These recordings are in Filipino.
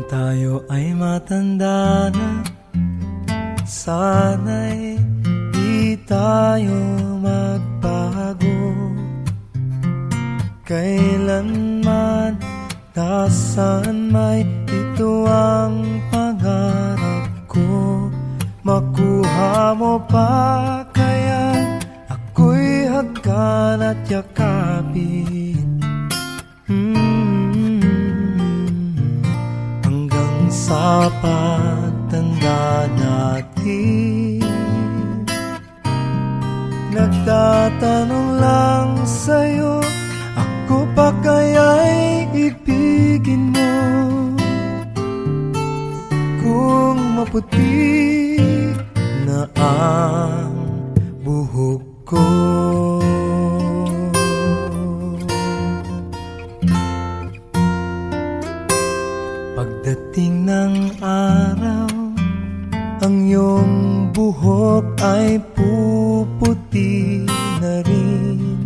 tayo ay matanda na, sana'y di tayo magbago. Kailanman, nasaan may ito ang pangarap ko. Makuha mo pa kaya ako'y hagkan at yakapin. Hanggang sa pagtanda natin, nagtatanong lang sa'yo, ako pa kaya'y ibigin mo? Kung maputi na ang buhok ko, pagdating ng araw, ang iyong buhok ay puputi na rin.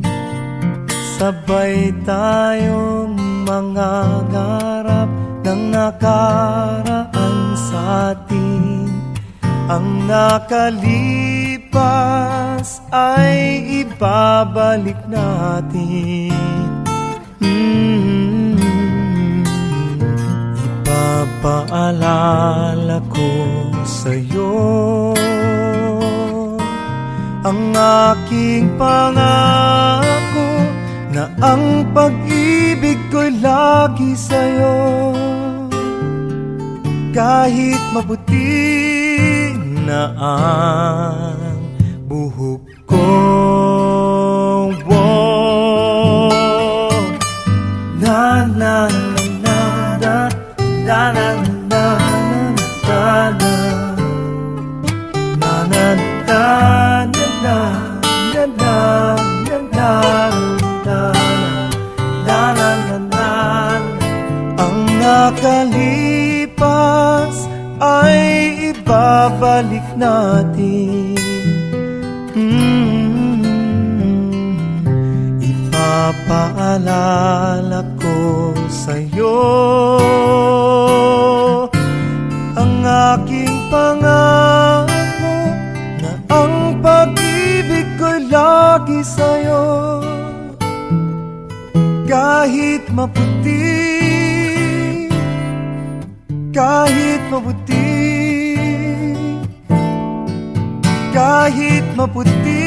Sabay tayong mangangarap ng nakaraan sa atin. Ang nakalipas ay ibabalik natin. Ipapaalala ko sa'yo ang aking pangako, na ang pag-ibig ko'y lagi sa'yo. Kahit maputi na ang buhok ko, na na na na na na na na na na na na ang nakalipas ay ibabalik natin. Ipapaalala ko sa'yo ang aking pangako, na ang pag-ibig ko'y lagi sa'yo. Kahit maputi, kahit maputi, kahit maputi